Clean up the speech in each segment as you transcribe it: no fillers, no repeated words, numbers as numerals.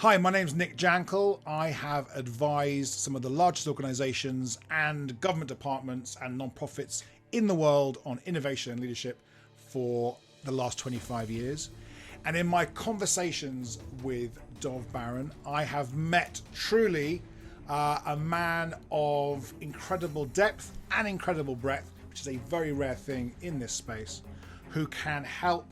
Hi, my name's Nick Jankel. I have advised some of the largest organizations and government departments and non-profits in the world on innovation and leadership for the last 25 years. And in my conversations with Dov Baron, I have met truly a man of incredible depth and incredible breadth, which is a very rare thing in this space, who can help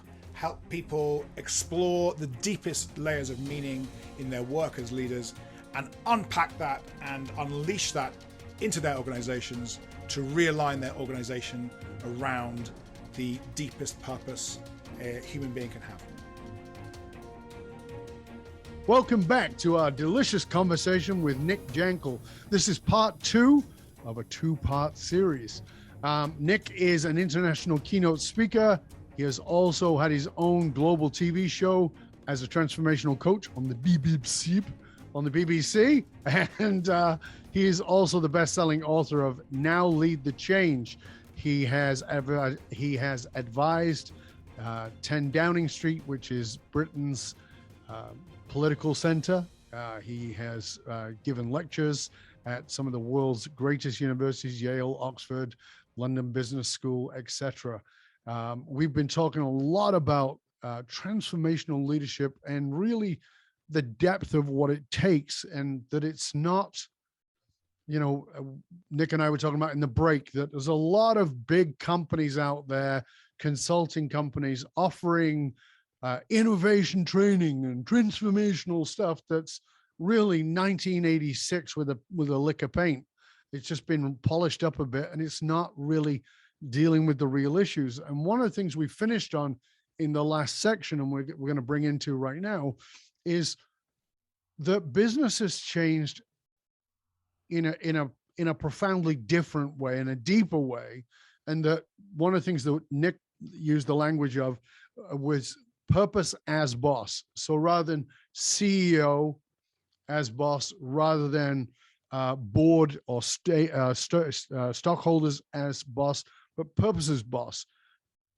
people explore the deepest layers of meaning in their work as leaders and unpack that and unleash that into their organizations to realign their organization around the deepest purpose a human being can have. Welcome back to our delicious conversation with Nick Jankel. This is part 2 of a 2-part series. Nick is an international keynote speaker. He has also had his own global TV show as a transformational coach on the BBC. And he is also the best-selling author of Now Lead the Change. He has advised 10 Downing Street, which is Britain's political center. He has given lectures at some of the world's greatest universities, Yale, Oxford, London Business School, etc. We've been talking a lot about transformational leadership and really the depth of what it takes, and that it's not, Nick and I were talking about in the break that there's a lot of big companies out there, consulting companies offering innovation training and transformational stuff that's really 1986 with a lick of paint. It's just been polished up a bit and it's not really dealing with the real issues. And one of the things we finished on in the last section, and we're going to bring into right now, is that business has changed in a profoundly different way, in a deeper way. And that one of the things that Nick used the language of was purpose as boss. So rather than CEO as boss, rather than board or stockholders as boss, but purpose as boss.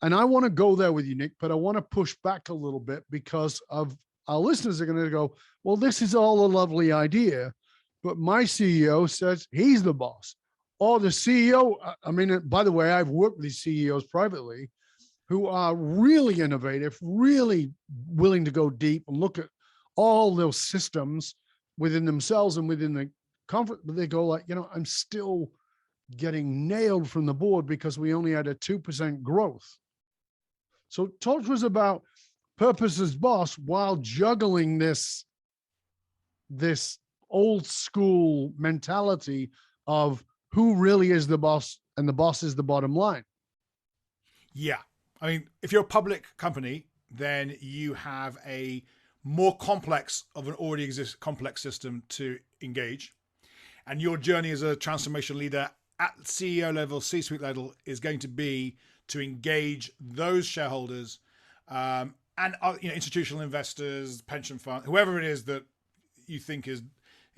And I want to go there with you, Nick, but I want to push back a little bit because of our listeners are going to go, well, this is all a lovely idea, but my CEO says he's the boss. Or the CEO, I mean, by the way, I've worked with these CEOs privately who are really innovative, really willing to go deep and look at all those systems within themselves and within the conference, but they go like, I'm still getting nailed from the board because we only had a 2% growth. So talk to us about purpose as boss while juggling this old school mentality of who really is the boss and the boss is the bottom line. Yeah. I mean, if you're a public company, then you have a more complex of an already existing complex system to engage. And your journey as a transformation leader at CEO level, C-suite level, is going to be to engage those shareholders and institutional investors, pension funds, whoever it is that you think is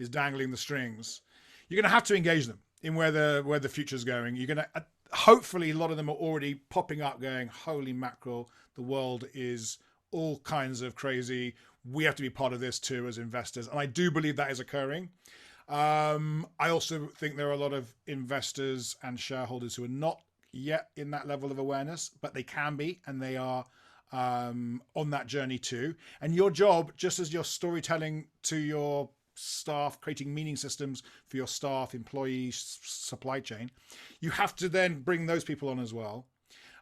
dangling the strings. You're going to have to engage them in where the future's going. You're going to hopefully a lot of them are already popping up, going, "Holy mackerel, the world is all kinds of crazy. We have to be part of this too as investors," and I do believe that is occurring. I also think there are a lot of investors and shareholders who are not yet in that level of awareness, but they can be, and they are on that journey too. And your job, just as your storytelling to your staff, creating meaning systems for your staff, employees, supply chain, you have to then bring those people on as well.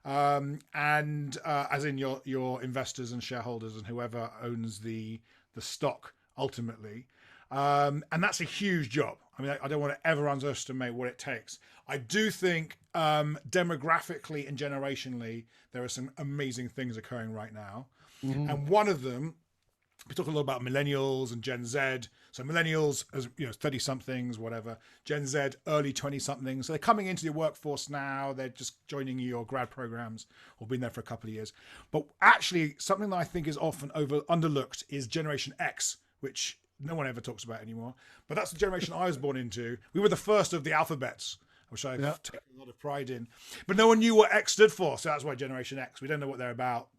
As in your investors and shareholders and whoever owns the stock ultimately. And that's a huge job. I mean, I don't want to ever underestimate what it takes. I do think demographically and generationally, there are some amazing things occurring right now. Mm-hmm. And one of them, we talk a lot about millennials and Gen Z. So millennials, as 30-somethings, whatever. Gen Z, early 20-somethings. So they're coming into the workforce now. They're just joining your grad programs or been there for a couple of years. But actually, something that I think is often underlooked is Generation X, which no one ever talks about anymore. But that's the generation I was born into. We were the first of the alphabets, which I take a lot of pride in. But no one knew what X stood for, so that's why Generation X. We don't know what they're about,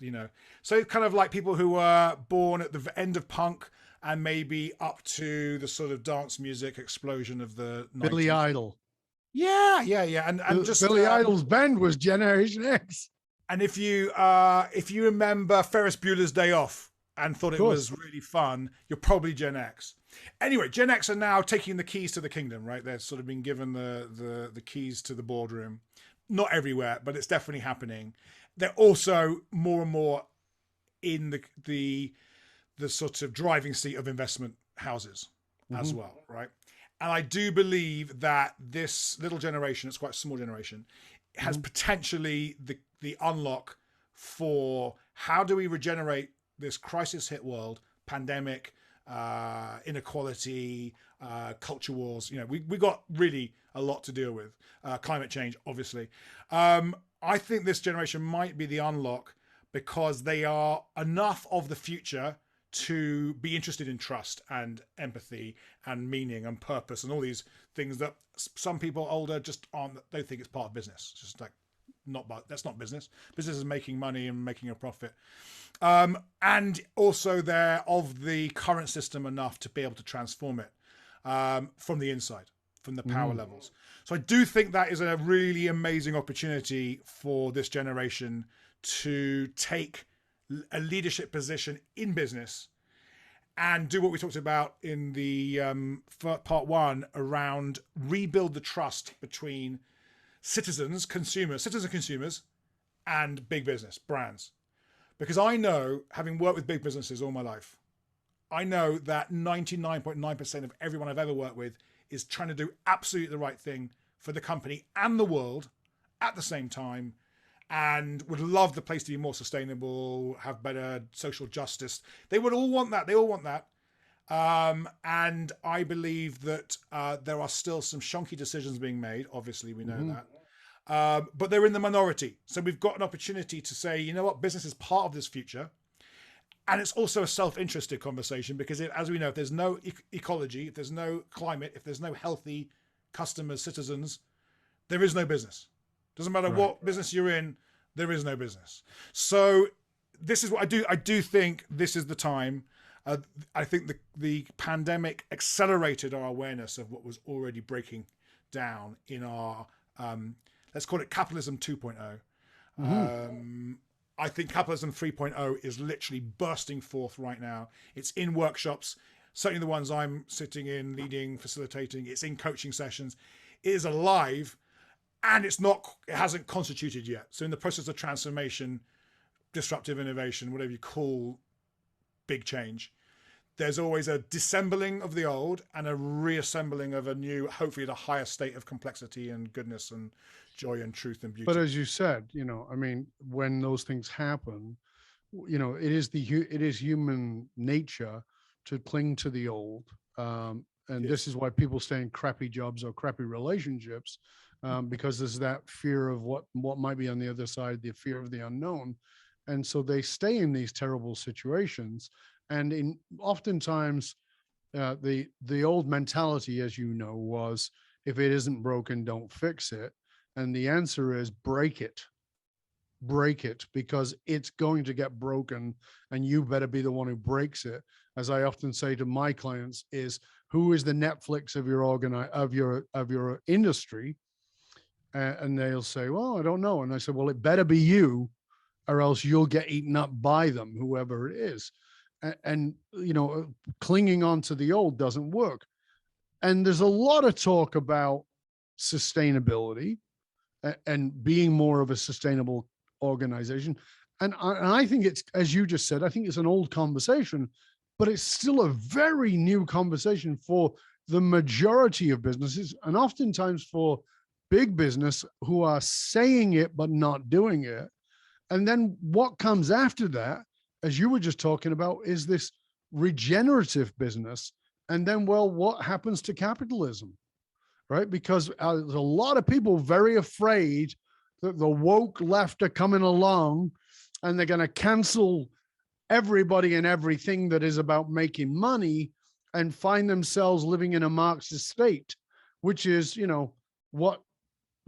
So it's kind of like people who were born at the end of punk, and maybe up to the sort of dance music explosion of the Billy 90s. Idol. Yeah, yeah, yeah. And just Billy Idol's band was Generation X. and if you remember Ferris Bueller's Day Off and thought it was really fun, you're probably Gen X. Anyway, Gen X are now taking the keys to the kingdom, right? They're sort of being given the keys to the boardroom. Not everywhere, but it's definitely happening. They're also more and more in the sort of driving seat of investment houses as well, right? And I do believe that this little generation, it's quite a small generation, has potentially the unlock for how do we regenerate this crisis hit world, pandemic, inequality, culture wars. You know, we got really a lot to deal with. Climate change, obviously. I think this generation might be the unlock because they are enough of the future to be interested in trust and empathy and meaning and purpose and all these things that some people older just aren't. They think it's part of business. It's just like that's not business. Business is making money and making a profit. And also they're of the current system enough to be able to transform it from the inside, from the power levels. So I do think that is a really amazing opportunity for this generation to take a leadership position in business and do what we talked about in the part one around rebuild the trust between citizens and consumers and big business brands. Because I know, having worked with big businesses all my life, I know that 99.9% of everyone I've ever worked with is trying to do absolutely the right thing for the company and the world at the same time, and would love the place to be more sustainable, have better social justice. They would all want that. They all want that. And I believe that there are still some shonky decisions being made. Obviously, we know that. But they're in the minority. So we've got an opportunity to say, you know what, business is part of this future. And it's also a self-interested conversation because, as we know, if there's no ecology, if there's no climate, if there's no healthy customers, citizens, there is no business. Doesn't matter what business you're in, there is no business. So this is what I do. I do think this is the time. I think the pandemic accelerated our awareness of what was already breaking down in our, let's call it capitalism 2.0. I think capitalism 3.0 is literally bursting forth right now. It's in workshops, certainly the ones I'm sitting in, leading, facilitating. It's in coaching sessions. It is alive. And it hasn't constituted yet. So in the process of transformation, disruptive innovation, whatever you call big change, there's always a dissembling of the old and a reassembling of a new, hopefully at a higher state of complexity and goodness and joy and truth and beauty. But as you said, I mean, when those things happen, it is human nature to cling to the old. And this is why people stay in crappy jobs or crappy relationships. Because there's that fear of what might be on the other side, the fear of the unknown. And so they stay in these terrible situations. And oftentimes the old mentality, as you know, was if it isn't broken, don't fix it. And the answer is break it, because it's going to get broken and you better be the one who breaks it. As I often say to my clients is, who is the Netflix of your industry? And they'll say, well, I don't know. And I said, well, it better be you or else you'll get eaten up by them, whoever it is. And clinging on to the old doesn't work. And there's a lot of talk about sustainability and being more of a sustainable organization. And I think it's, as you just said, I think it's an old conversation, but it's still a very new conversation for the majority of businesses, and oftentimes for big business who are saying it but not doing it. And then what comes after that, as you were just talking about, is this regenerative business. And then, well, what happens to capitalism, right? Because there's a lot of people very afraid that the woke left are coming along and they're going to cancel everybody and everything that is about making money and find themselves living in a Marxist state, which is, what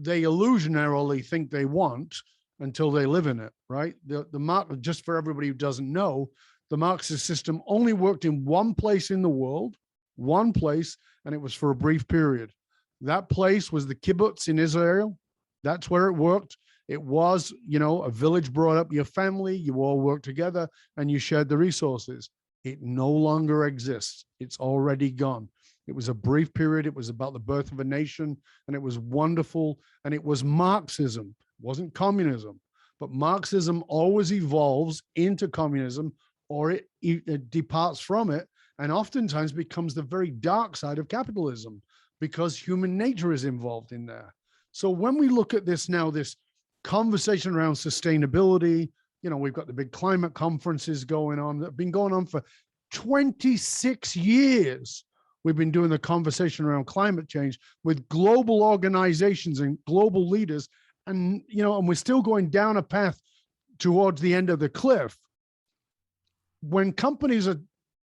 they illusionarily think they want until they live in it, right? The Mark, just for everybody who doesn't know, the Marxist system only worked in one place in the world, one place, and it was for a brief period. That place was the kibbutz in Israel. That's where it worked. It was, a village brought up your family, you all worked together, and you shared the resources. It no longer exists. It's already gone. It was a brief period. It was about the birth of a nation, and it was wonderful. And it was Marxism. It wasn't communism. But Marxism always evolves into communism, or it departs from it, and oftentimes becomes the very dark side of capitalism, because human nature is involved in there. So when we look at this now, this conversation around sustainability, we've got the big climate conferences going on that have been going on for 26 years. We've been doing the conversation around climate change with global organizations and global leaders. And, and we're still going down a path towards the end of the cliff. When companies are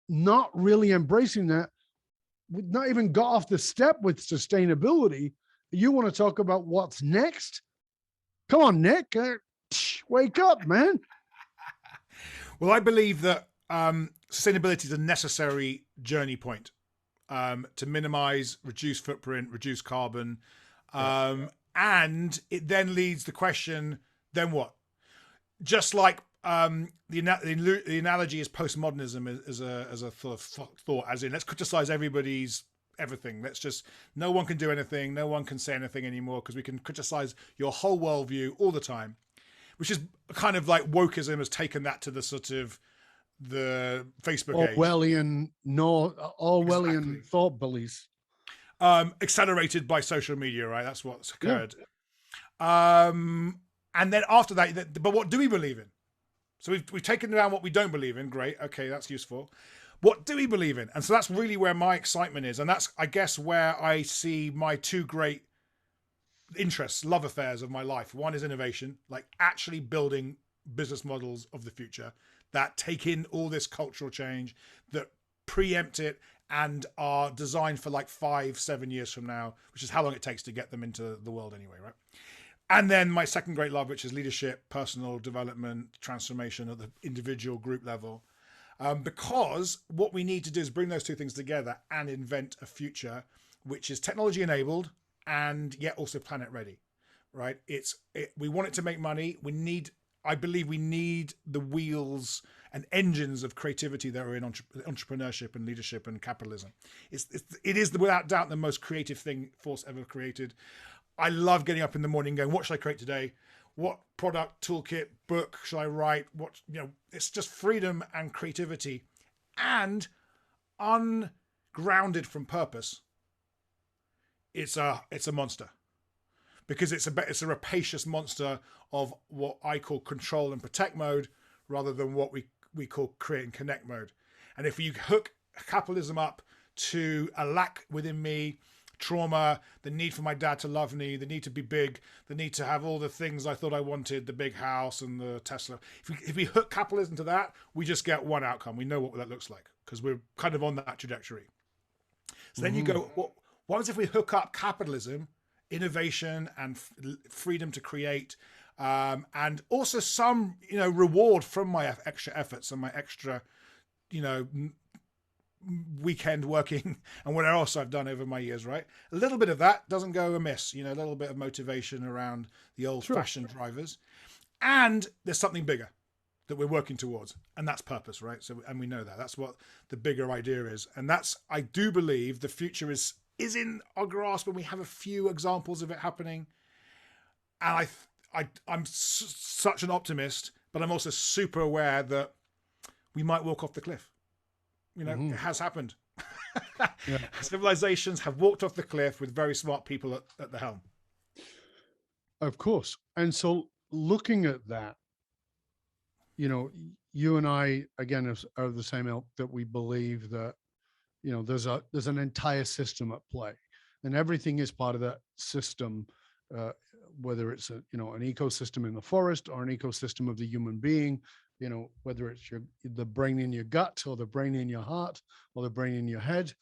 not really embracing that, we've not even got off the step with sustainability. You want to talk about what's next? Come on, Nick, wake up, man. Well, I believe that sustainability is a necessary journey point to minimize, reduce footprint, reduce carbon. And it then leads the question, then what? Just like the analogy is postmodernism as a thought, as in let's criticize everybody's everything. Let's just, no one can do anything. No one can say anything anymore because we can criticize your whole worldview all the time, which is kind of like wokeism has taken that to the sort of the Facebook age. Orwellian Exactly. thought beliefs. Accelerated by social media, right? That's what's occurred. Yeah. And then after that, but what do we believe in? So we've taken down what we don't believe in. Great. Okay, that's useful. What do we believe in? And so that's really where my excitement is. And that's, I guess, where I see my two great interests, love affairs of my life. One is innovation, like actually building business models of the future that take in all this cultural change, that preempt it and are designed for like 5-7 years from now, which is how long it takes to get them into the world anyway, right? And then my second great love, which is leadership, personal development, transformation at the individual group level. Because what we need to do is bring those two things together and invent a future which is technology enabled and yet also planet ready, right? We want it to make money. I believe we need the wheels and engines of creativity that are in entrepreneurship and leadership and capitalism. It is without doubt the most creative force ever created. I love getting up in the morning going, what should I create today? What product, toolkit, book should I write? It's just freedom and creativity and ungrounded from purpose. It's a monster because it's a rapacious monster of what I call control and protect mode rather than what we call create and connect mode. And if you hook capitalism up to a lack within me, trauma, the need for my dad to love me, the need to be big, the need to have all the things I thought I wanted, the big house and the Tesla. If we hook capitalism to that, we just get one outcome. We know what that looks like because we're kind of on that trajectory. So then you go, what happens if we hook up capitalism, innovation and freedom to create, and also some, reward from my extra efforts and my extra, weekend working and whatever else I've done over my years, right? A little bit of that doesn't go amiss, a little bit of motivation around the old-fashioned drivers. And there's something bigger that we're working towards, and that's purpose, right? So, and we know that. That's what the bigger idea is. And I do believe the future is in our grasp, and we have a few examples of it happening. And I'm such an optimist, but I'm also super aware that we might walk off the cliff. It has happened. Yeah. Civilizations have walked off the cliff with very smart people at the helm. Of course. And so looking at that, you and I, again, are the same ilk that we believe that, there's an entire system at play and everything is part of that system, whether it's an ecosystem in the forest or an ecosystem of the human being, whether it's the brain in your gut or the brain in your heart or the brain in your head.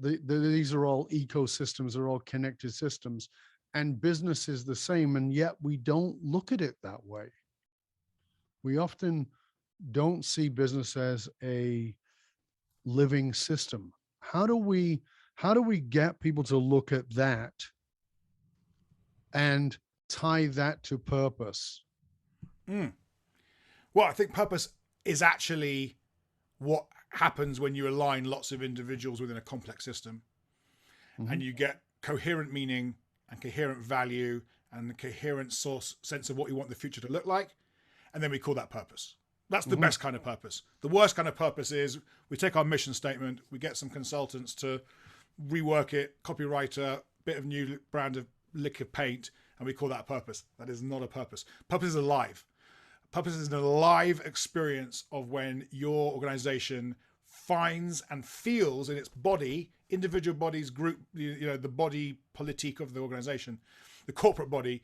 These are all ecosystems, they're all connected systems, and business is the same. And yet we don't look at it that way. We often don't see business as a living system. How do we get people to look at that and tie that to purpose? Well, I think purpose is actually what happens when you align lots of individuals within a complex system, and you get coherent meaning and coherent value and a coherent sense of what you want the future to look like. And then we call that purpose. That's the best kind of purpose. The worst kind of purpose is we take our mission statement, we get some consultants to rework it, copywriter, bit of new brand of liquor paint, and we call that a purpose. That is not a purpose. Purpose is alive. Purpose is an alive experience of when your organization finds and feels in its body, individual bodies, group, the body politique of the organization, the corporate body,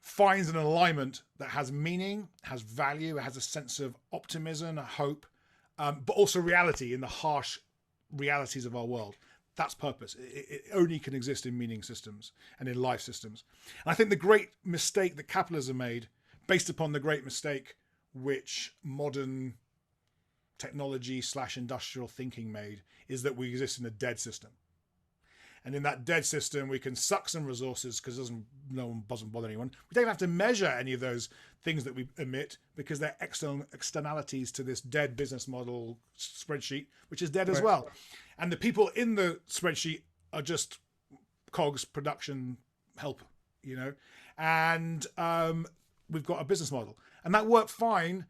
finds an alignment that has meaning, has value, it has a sense of optimism, a hope, but also reality in the harsh realities of our world. That's purpose. It only can exist in meaning systems and in life systems. And I think the great mistake that capitalism made, based upon the great mistake which modern technology / industrial thinking made, is that we exist in a dead system. And in that dead system, we can suck some resources because no one doesn't bother anyone. We don't have to measure any of those things that we emit because they're externalities to this dead business model spreadsheet, which is dead as well. And the people in the spreadsheet are just cogs, production help, and we've got a business model. And that worked fine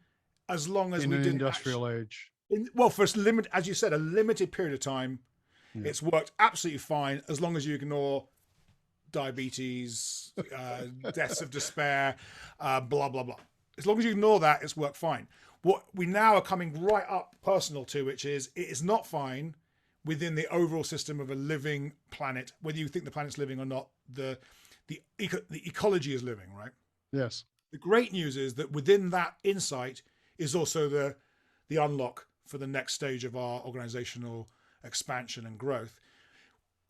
as long as we didn't industrial age. For as you said, a limited period of time. Yeah. It's worked absolutely fine as long as you ignore diabetes, deaths of despair, blah, blah, blah. As long as you ignore that, it's worked fine. What we now are coming right up personal to, which is it is not fine within the overall system of a living planet, whether you think the planet's living or not, the ecology is living, right? Yes. The great news is that within that insight is also the unlock for the next stage of our organizational expansion and growth,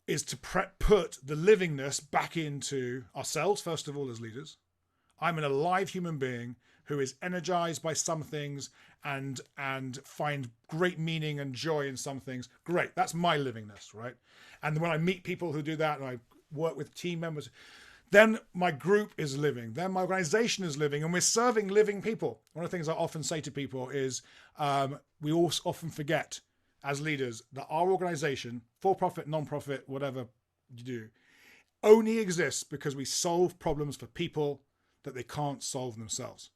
is to put the livingness back into ourselves, first of all, as leaders. I'm an alive human being who is energized by some things and find great meaning and joy in some things. Great. That's my livingness, right? And when I meet people who do that and I work with team members, then my group is living, then my organization is living, and we're serving living people. One of the things I often say to people is we also often forget as leaders that our organization, for-profit, non-profit, whatever you do, only exists because we solve problems for people that they can't solve themselves.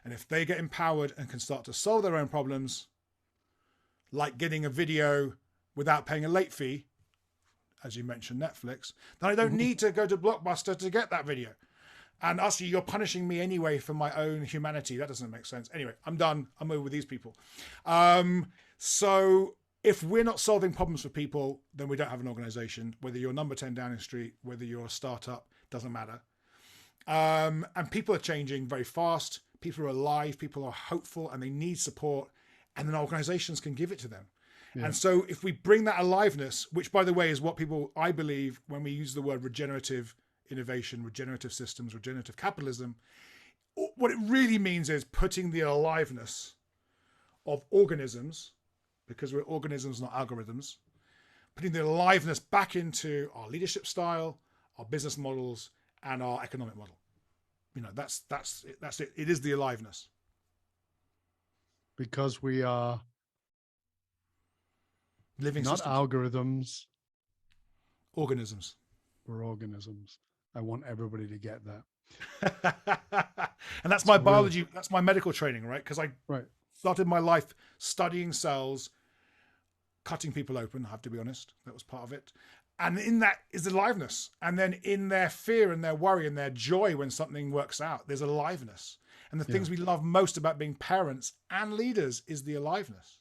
And if they get empowered and can start to solve their own problems, like getting a video without paying a late fee, as you mentioned, Netflix, then I don't need to go to Blockbuster to get that video. And actually, you're punishing me anyway for my own humanity. That doesn't make sense. Anyway, I'm done. I'm over with these people. So if we're not solving problems for people, then we don't have an organization. Whether you're number 10 Downing Street, whether you're a startup, doesn't matter. And people are changing very fast. People are alive. People are hopeful, and they need support. And then organizations can give it to them. Yeah. And so if we bring that aliveness, which, by the way, is what people, I believe, when we use the word regenerative innovation, regenerative systems, regenerative capitalism, what it really means is putting the aliveness of organisms, because we're organisms, not algorithms, putting the aliveness back into our leadership style, our business models, and our economic model. That's it. It is the aliveness. Because we are living not systems. Algorithms. Organisms. We're organisms. I want everybody to get that. And that's my biology. That's my medical training, right? Because I right. started my life studying cells, cutting people open, I have to be honest. That was part of it. And in that is aliveness. And then in their fear and their worry and their joy when something works out, there's aliveness. And the things we love most about being parents and leaders is the aliveness.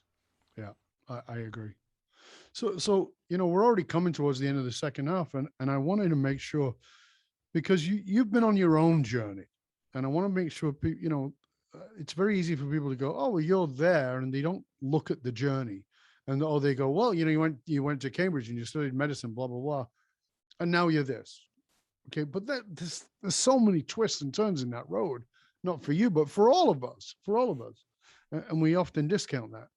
Yeah, I agree. So we're already coming towards the end of the second half, and I wanted to make sure, because you've been on your own journey, and I want to make sure, it's very easy for people to go, oh, well, you're there, and they don't look at the journey. And they go, well, you went to Cambridge and you studied medicine, blah, blah, blah. And now you're this. Okay. But there's so many twists and turns in that road, not for you, but for all of us, and we often discount that.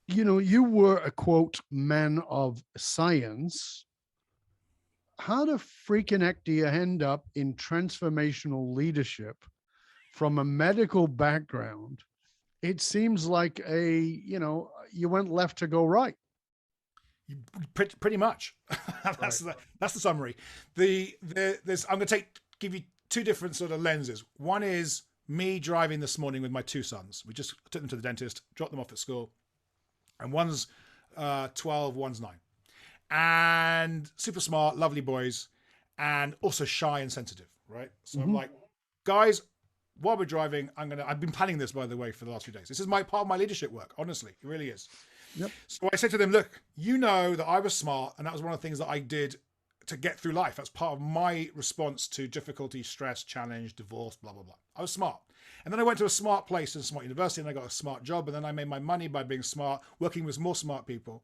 You know, you were a quote man of science. How the freaking heck do you end up in transformational leadership from a medical background? It seems like you went left to go right. Pretty much. Right. That's the summary. There's I'm going to give you two different sort of lenses. One is me driving this morning with my two sons. We just took them to the dentist, dropped them off at school, and one's 12, one's 9, and super smart, lovely boys, and also shy and sensitive. Right. So I'm like, guys, while we're driving, I've been planning this, by the way, for the last few days. This is part of my leadership work. Honestly, it really is. Yep. So I said to them, look, you know that I was smart, and that was one of the things that I did to get through life. That's part of my response to difficulty, stress, challenge, divorce, blah, blah, blah. I was smart. And then I went to a smart place, a smart university, and I got a smart job. And then I made my money by being smart, working with more smart people.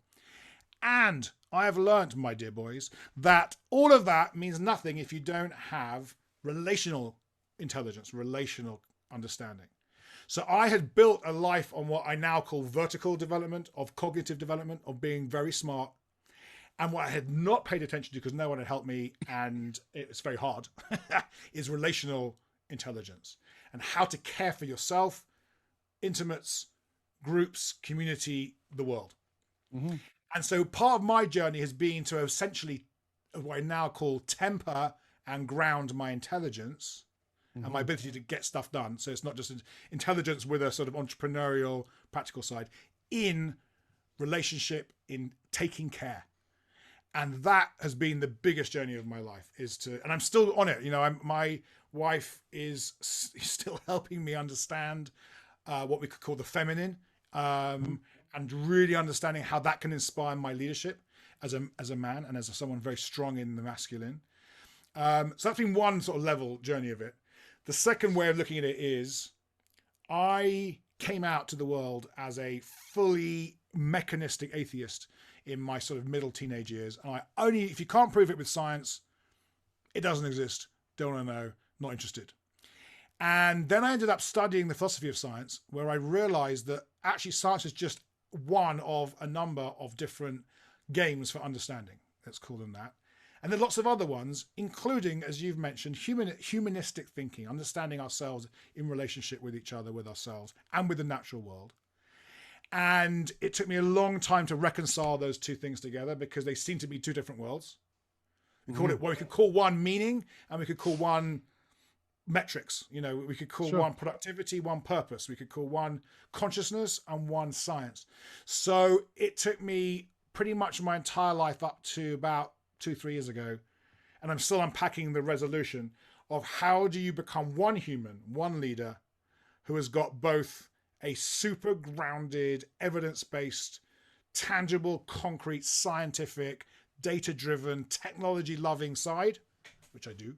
And I have learned, my dear boys, that all of that means nothing if you don't have relational intelligence, relational understanding. So I had built a life on what I now call vertical development, of cognitive development, of being very smart. And what I had not paid attention to, because no one had helped me, and it's very hard, is relational intelligence and how to care for yourself, intimates, groups, community, the world. And so part of my journey has been to essentially what I now call temper and ground my intelligence and my ability to get stuff done. So it's not just intelligence with a sort of entrepreneurial, practical side, in relationship, in taking care. And that has been the biggest journey of my life, and I'm still on it. You know, my wife is still helping me understand what we could call the feminine, and really understanding how that can inspire my leadership as a man and as someone very strong in the masculine. So that's been one sort of level journey of it. The second way of looking at it is I came out to the world as a fully mechanistic atheist in my sort of middle teenage years. And if you can't prove it with science, it doesn't exist. Don't want to know, not interested. And then I ended up studying the philosophy of science, where I realized that actually science is just one of a number of different games for understanding. Let's call them that. And there are lots of other ones, including, as you've mentioned, humanistic thinking, understanding ourselves in relationship with each other, with ourselves, and with the natural world. And it took me a long time to reconcile those two things together, because they seem to be two different worlds. We call it what we could call one meaning, and we could call one metrics. You know, we could call one productivity, one purpose. We could call one consciousness and one science. So it took me pretty much my entire life up to about 2-3 years ago, and I'm still unpacking the resolution of how do you become one human, one leader who has got both a super grounded, evidence-based, tangible, concrete, scientific, data-driven, technology-loving side, which I do,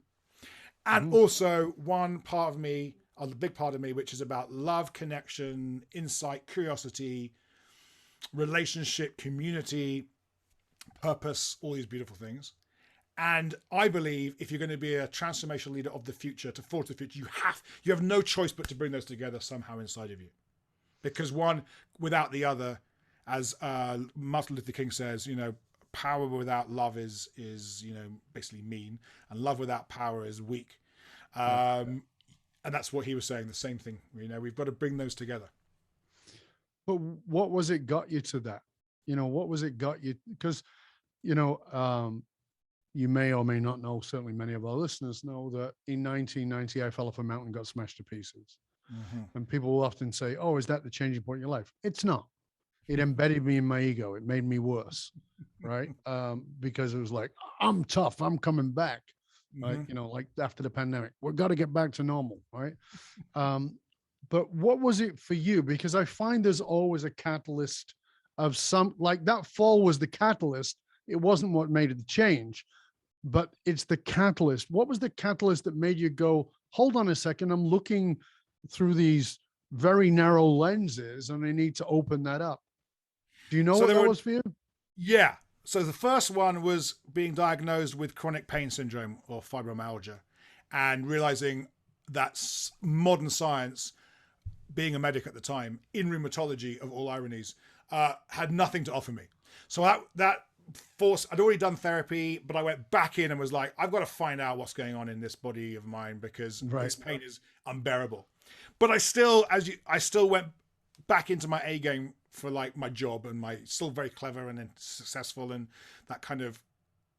and also one part of me, or the big part of me, which is about love, connection, insight, curiosity, relationship, community, purpose, all these beautiful things. And I believe if you're going to be a transformational leader of the future, to forge the future, you have no choice but to bring those together somehow inside of you, because one without the other, as Martin Luther King says, you know, power without love is you know, basically mean, and love without power is weak. And that's what he was saying, the same thing. You know, we've got to bring those together. But what was it got you to that? You know, what was it got you? Because, you know, you may or may not know, certainly many of our listeners know, that in 1990, I fell off a mountain and got smashed to pieces. And people will often say, oh, is that the changing point in your life? It's not. It embedded me in my ego. It made me worse, right? Because it was like, I'm tough. I'm coming back. Right? You know, like after the pandemic, we've got to get back to normal, right? But what was it for you? Because I find there's always a catalyst of some, like that fall was the catalyst. It wasn't what made it the change, but it's the catalyst. What was the catalyst that made you go, hold on a second, I'm looking through these very narrow lenses and I need to open that up? Do you know what that was for you? Yeah. So the first one was being diagnosed with chronic pain syndrome, or fibromyalgia, and realizing that modern science being a medic at the time in rheumatology, of all ironies, had nothing to offer me. So that force, I'd already done therapy, but I went back in and was like, I've got to find out what's going on in this body of mine, because this pain is unbearable. But I still went back into my A game for like my job, and my still very clever and successful, and that kind of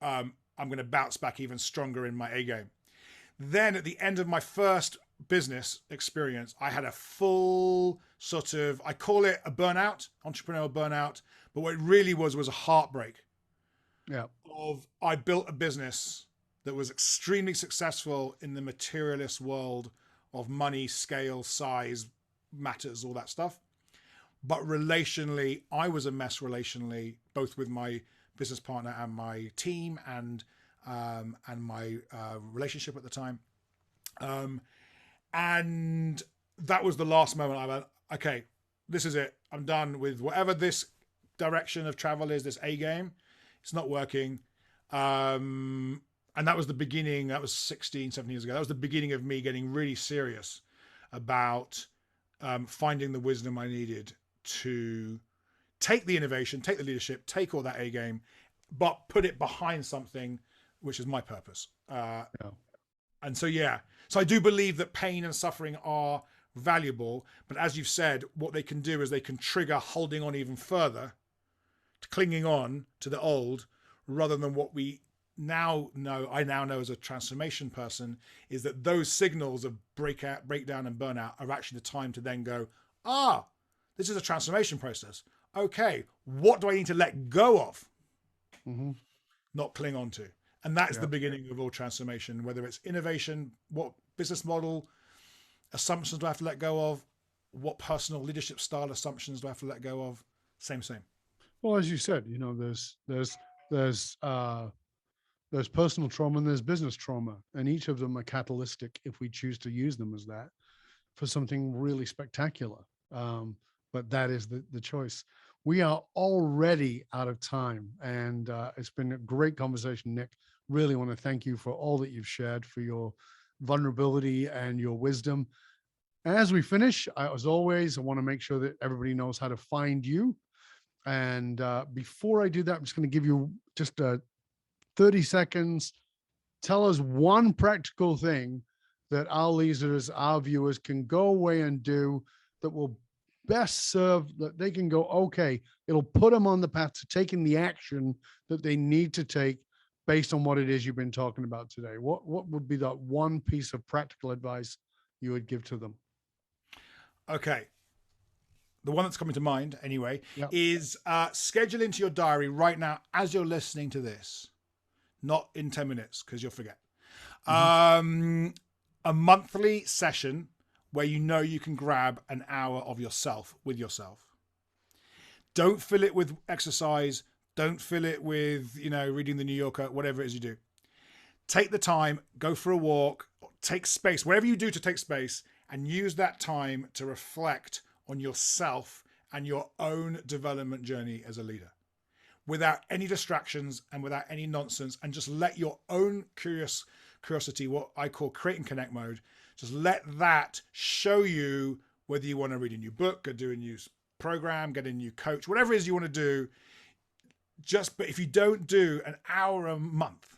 I'm going to bounce back even stronger in my A game. Then at the end of my first business experience, I had a full sort of, I call it a burnout, entrepreneurial burnout, but what it really was a heartbreak. Yeah. I built a business that was extremely successful in the materialist world of money, scale, size, matters, all that stuff. But relationally, I was a mess relationally, both with my business partner and my team, and my relationship at the time. And that was the last moment I went, okay, this is it. I'm done with whatever this direction of travel is, this A game. It's not working. And that was the beginning. That was 16, 17 years ago. That was the beginning of me getting really serious about finding the wisdom I needed to take the innovation, take the leadership, take all that A game, but put it behind something which is my purpose. And so, so I do believe that pain and suffering are valuable, but as you've said, what they can do is they can trigger holding on even further, clinging on to the old, rather than what we now know, I now know as a transformation person, is that those signals of breakdown and burnout are actually the time to then go, this is a transformation process. Okay, what do I need to let go of? Not cling on to. And that's the beginning of all transformation, whether it's innovation, what business model assumptions do I have to let go of? What personal leadership style assumptions do I have to let go of? Same. Well, as you said, there's personal trauma and there's business trauma, and each of them are catalytic if we choose to use them as that for something really spectacular. But that is the choice. We are already out of time, and it's been a great conversation, Nick. Really want to thank you for all that you've shared, for your vulnerability and your wisdom. As we finish, as always, I want to make sure that everybody knows how to find you. And before I do that, I'm just going to give you just 30 seconds. Tell us one practical thing that our listeners, our viewers can go away and do that will best serve, that they can go, okay, it'll put them on the path to taking the action that they need to take based on what it is you've been talking about today. What would be that one piece of practical advice you would give to them? Okay. The one that's coming to mind anyway is schedule into your diary right now as you're listening to this, not in 10 minutes because you'll forget. A monthly session where you can grab an hour of yourself with yourself. Don't fill it with exercise. Don't fill it with, reading the New Yorker, whatever it is you do. Take the time, go for a walk, take space, whatever you do to take space, and use that time to reflect on yourself and your own development journey as a leader, without any distractions and without any nonsense, and just let your own curiosity, what I call create and connect mode, just let that show you whether you want to read a new book or do a new program, get a new coach, whatever it is you want to do. But if you don't do an hour a month,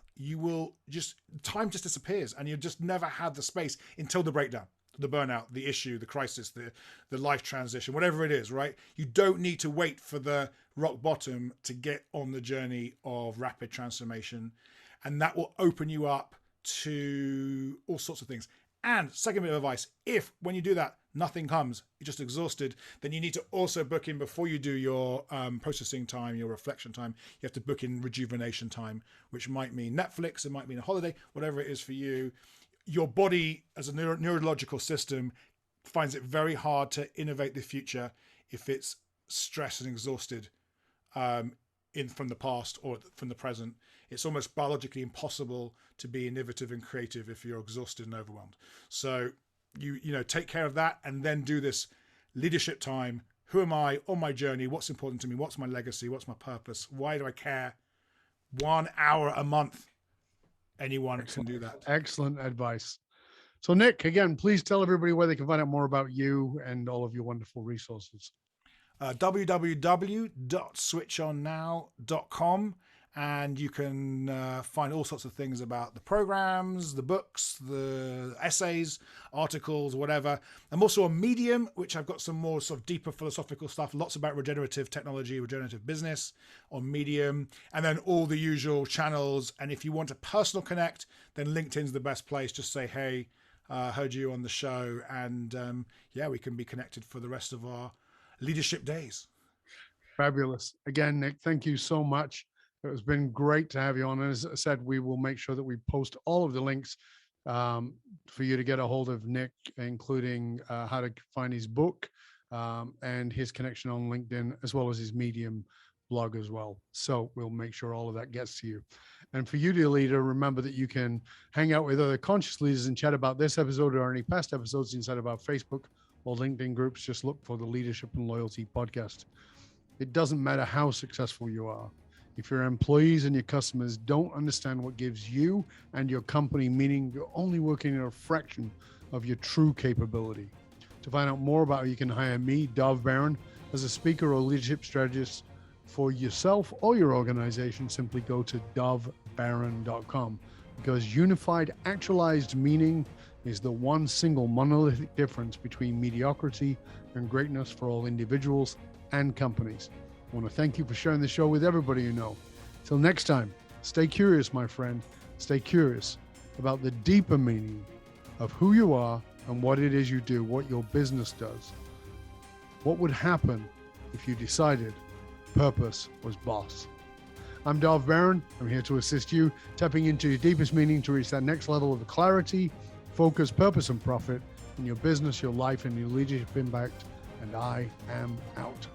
time just disappears, and you just never had the space until the breakdown, the burnout, the issue, the crisis, the life transition, whatever it is, right? You don't need to wait for the rock bottom to get on the journey of rapid transformation. And that will open you up to all sorts of things. And second bit of advice, if when you do that, nothing comes, you're just exhausted, then you need to also book in, before you do your processing time, your reflection time, you have to book in rejuvenation time, which might mean Netflix, it might mean a holiday, whatever it is for you. Your body as a neurological system finds it very hard to innovate the future if it's stressed and exhausted from the past or from the present. It's almost biologically impossible to be innovative and creative if you're exhausted and overwhelmed. So you take care of that, and then do this leadership time. Who am I on my journey? What's important to me? What's my legacy? What's my purpose? Why do I care? 1 hour a month. Anyone can do that. Excellent advice. So Nick, again, please tell everybody where they can find out more about you and all of your wonderful resources. www.switchonnow.com, and you can find all sorts of things about the programs, the books, the essays, articles, whatever. I'm also on Medium, which I've got some more sort of deeper philosophical stuff, lots about regenerative technology, regenerative business on Medium, and then all the usual channels. And if you want a personal connect, then LinkedIn's the best place. Just say, hey, heard you on the show, and yeah, we can be connected for the rest of our leadership days. Fabulous. Again, Nick, thank you so much. It has been great to have you on. As I said, we will make sure that we post all of the links for you to get a hold of Nick, including how to find his book and his connection on LinkedIn, as well as his Medium blog as well. So we'll make sure all of that gets to you. And for you, dear leader, remember that you can hang out with other conscious leaders and chat about this episode or any past episodes inside of our Facebook or LinkedIn groups. Just look for the Leadership and Loyalty Podcast. It doesn't matter how successful you are. If your employees and your customers don't understand what gives you and your company meaning, you're only working at a fraction of your true capability. To find out more about how you can hire me, Dov Baron, as a speaker or leadership strategist for yourself or your organization, simply go to dovbaron.com, because unified actualized meaning is the one single monolithic difference between mediocrity and greatness for all individuals and companies. I want to thank you for sharing the show with everybody you know. Till next time, stay curious, my friend. Stay curious about the deeper meaning of who you are and what it is you do, what your business does. What would happen if you decided purpose was boss? I'm Dov Baron. I'm here to assist you, tapping into your deepest meaning to reach that next level of clarity, focus, purpose, and profit in your business, your life, and your leadership impact. And I am out.